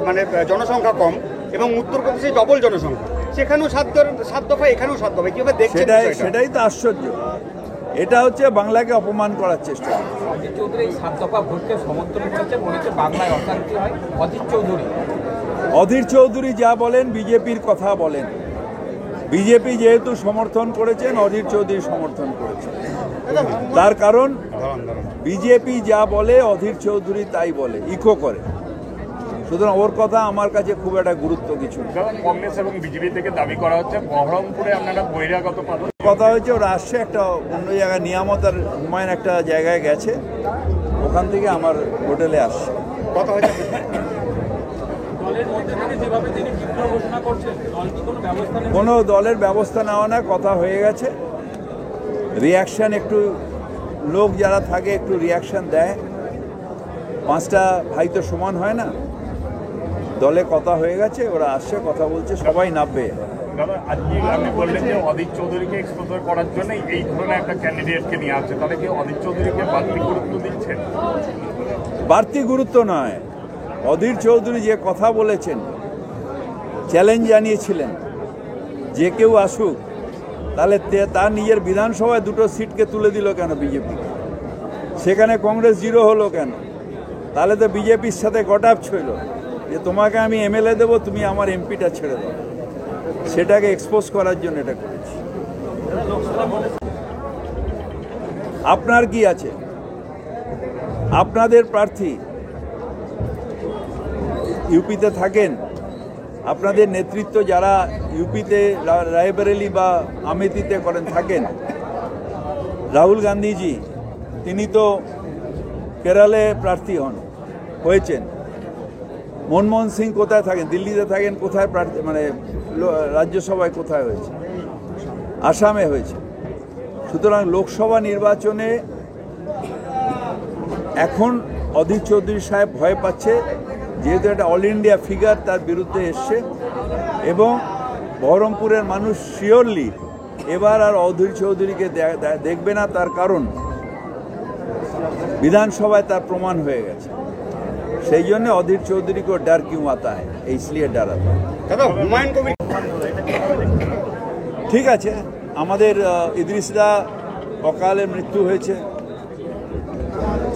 মানে জনসংখ্যা কম এবং উত্তরপ্রদেশে ডবল জনসংখ্যা, সেখানেও সাত দফা, এখানেও 7 দফা, কিভাবে দেখছেন? সেটাই তো আশ্চর্য। এটা হচ্ছে বাংলাকে অপমান করার চেষ্টা। অধীর চৌধুরী 7 দফা ভোটকে সমর্থন করেছে, মনে হচ্ছে বাংলায় অশান্তি হয়। অধীর চৌধুরী যা বলেন বিজেপির কথা বলেন। বিজেপি যেহেতু সমর্থন করেছেন, অধীর চৌধুরী সমর্থন করেছেন। তার কারণ বিজেপি যা বলে অধীর চৌধুরী তাই বলে, ইকো করে। সুতরাং ওর কথা আমার কাছে খুব একটা গুরুত্ব কিছু। কংগ্রেস এবং বিজেপি থেকে দাবি করা হচ্ছে বহরমপুরে আপনারা বহিরাগত কথা হয়েছে, ওরা আসছে একটা অন্য জায়গায়, নিয়ামত আর হুমায়ুন একটা জায়গায় গেছে, ওখান থেকে আমার হোটেলে আসছে। কথা হয়েছে কোনো দলের ব্যবস্থা নেওয়া না, কথা হয়ে গেছে। রিয়াকশান একটু, লোক যারা থাকে একটু রিয়াকশান দেয়। 5টা ভাই তো সমান হয় না। দলে কথা হয়ে গেছে, ওরা আসছে, কথা বলছে, সবাই নামবে। দাদা, আজকে আপনি বললেন যে অধীর চৌধুরীকে এক্সপোজ করার জন্য এই ধরনের একটা ক্যান্ডিডেটকে নিয়ে আসছে, তাহলে কি অধীর চৌধুরীকে বাড়তি গুরুত্ব দিচ্ছেন? বাড়তি গুরুত্ব নয়, অধীর চৌধুরী যে কথা বলেছেন, চ্যালেঞ্জ জানিয়েছিলেন যে কেউ আসুক, তাহলে তার নিজের বিধানসভায় 2টো সিটকে তুলে দিল কেন বিজেপি? সেখানে কংগ্রেস 0 হলো কেন? তাহলে তো বিজেপির সাথে গটাপ ছিল যে তোমাকে আমি এমএলএ দেবো, তুমি আমার এমপিটা ছেড়ে দাও। সেটাকে এক্সপোজ করার জন্য এটা করেছি। আপনার কি আছে? আপনাদের প্রার্থী ইউপিতে থাকেন, আপনাদের নেতৃত্ব যারা ইউপিতে রায়বেরেলি বা আমেথিতে করেন থাকেন, রাহুল গান্ধীজি তিনি তো কেরলে প্রার্থী হয়েছেন। মনমোহন সিং কোথায় থাকেন? দিল্লিতে থাকেন। কোথায় প্রার্থী, মানে রাজ্যসভায় কোথায় হয়েছে? আসামে হয়েছে। সুতরাং লোকসভা নির্বাচনে এখন অধীর চৌধুরী সাহেব ভয় পাচ্ছে, যেহেতু একটা অল ইন্ডিয়া ফিগার তার বিরুদ্ধে এসছে, এবং বহরমপুরের মানুষ শিওরলি এবার আর অধীর চৌধুরীকে দেখবে না। তার কারণ বিধানসভায় তার প্রমাণ হয়ে গেছে। সেই জন্য অধীর চৌধুরীকে ডর কিউ আতা है, इसलिए डर आता है। দাদা, হুমায়ুন কবির ঠিক আছে, আমাদের ইদ্রিসদা অকালে মৃত্যু হয়েছে,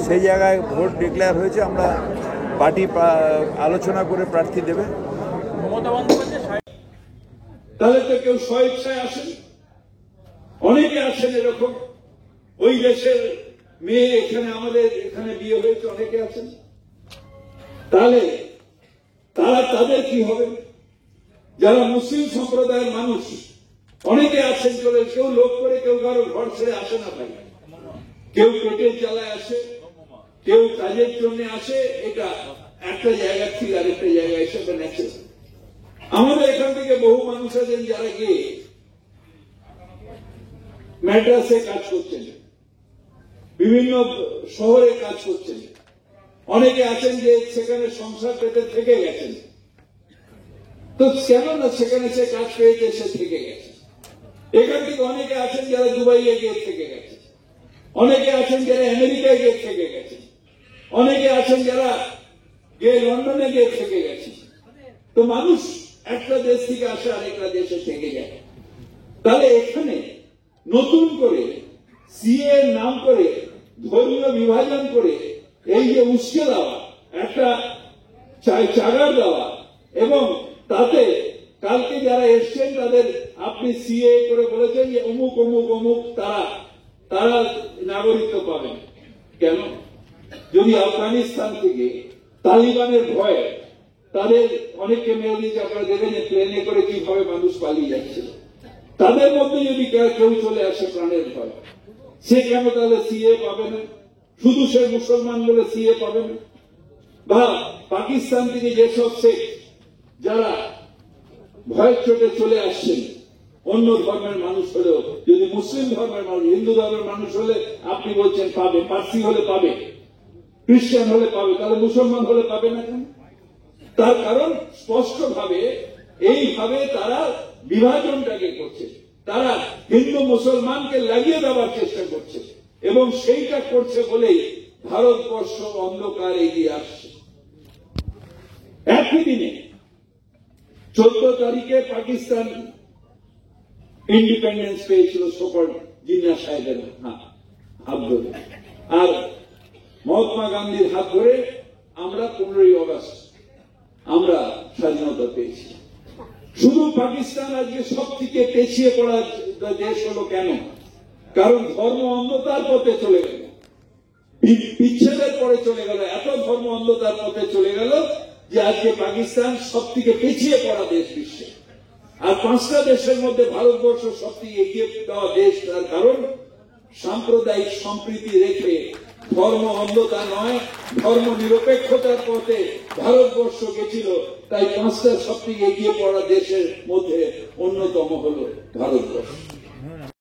সেই জায়গায় ভোট ডিক্লেয়ার হয়েছে। আমরা পার্টি আলোচনা করে প্রার্থী দেবে। তাহলে তো কেউ স্বেচ্ছায় আসেন, অনেকে আছেন এরকম। ওই দেশের মেয়ে এখানে, আমাদের এখানে বিয়ে হয়েছে, অনেকে আছেন। তাহলে তাদের কি হবে? যারা মুসলিম সম্প্রদায়ের মানুষ অনেকে আছেন, কেউ লোক করে, কেউ কারো ঘর ছেড়ে আসে না ভাই। কেউ পেটের জ্বালায় আসে, কেউ কাজের জন্য আসে। এটা একটা জায়গা থেকে আরেকটা জায়গায় এসে ন্যাচারাল। আমাদের এখান থেকে বহু মানুষ আছেন যারা গিয়ে ম্যাড্রাসে কাজ করছেন, বিভিন্ন শহরে কাজ করছেন। অনেকে আছেন যে সেখানে সংসার পেতে থেকে গেছেন। তো কেন না সেখানে সে কাজ পেয়েছে, সে থেকে গেছে। এখান থেকে অনেকে আছেন যারা দুবাইয়ে গিয়ে থেকে গেছে, অনেকে আছেন যারা আমেরিকায় গিয়ে থেকে গেছে, অনেকে আছেন যারা গিয়ে লন্ডনে গিয়ে থেকে গেছে। তো মানুষ একটা দেশ থেকে আসে, আরেকটা দেশে থেকে যায়। তাহলে এখানে নতুন করে সিএ নাম করে ধর্মীয় বিভাজন করে এই যে উস্কে দেওয়া, একটা চাগার দেওয়া, এবং তাতে কালকে যারা এসছেন তাদের আপনি সিএ করে বলেছেন যে অমুক অমুক অমুক তারা নাগরিকত্ব পাবেন। কেন? যদি আফগানিস্তান থেকে তালিবানের ভয়ে তাদের অনেককে মেরে দিয়েছে, আপনারা দেখেন প্লেনে করে কিভাবে মানুষ পালিয়ে যাচ্ছে। তাদের মধ্যে যদি কেউ চলে আসে প্রাণের ভয়, সে কেন তাহলে সিএ পাবে না? শুধু সে মুসলমান বলে সিএ পাবে না? বা পাকিস্তান থেকে যেসব শেখ যারা ভয়ের চোটে চলে আসছেন, অন্য ধর্মের মানুষ হলেও, যদি মুসলিম ধর্মের মানুষ, হিন্দু ধর্মের মানুষ হলে আপনি বলছেন পাবে, পার্সি হলে পাবে, খ্রিস্টান হলে পাবে, তাহলে মুসলমান হলে পাবে না কেন? তার কারণ স্পষ্টভাবে এইভাবে তারা বিভাজনটাকে করছে। তারা হিন্দু মুসলমানকে লাগিয়ে দেওয়ার চেষ্টা করছে, এবং সেইটা করছে বলেই ভারতবর্ষ অন্ধকার এগিয়ে আসছে। 14 তারিখে পাকিস্তান ইন্ডিপেন্ডেন্স পেয়েছিল সুপার জিন্নাহ সাহেবের হাত ধরে, আর মহাত্মা গান্ধীর হাত ধরে আমরা 15ই আগস্ট আমরা স্বাধীনতা পেয়েছি। শুধু পাকিস্তান আজকে সব থেকে পেছিয়ে পড়া দেশ হলো কেন? কারণ ধর্ম অন্ধতার পথে চলে গেল, বিচ্ছেদের পরে চলে গেল, এত ধর্ম অন্ধতার পথে চলে গেল যে আজকে পাকিস্তান সব থেকে পিছিয়ে পড়া দেশ বিশ্বে। আর 5টা দেশের মধ্যে ভারতবর্ষ সব থেকে এগিয়ে দেওয়া দেশ, তার কারণ সাম্প্রদায়িক সম্প্রীতি রেখে ধর্ম অন্ধতা নয়, ধর্ম নিরপেক্ষতার পথে ভারতবর্ষ গেছিল। তাই 5টা সব থেকে এগিয়ে পড়া দেশের মধ্যে অন্যতম হল ভারতবর্ষ।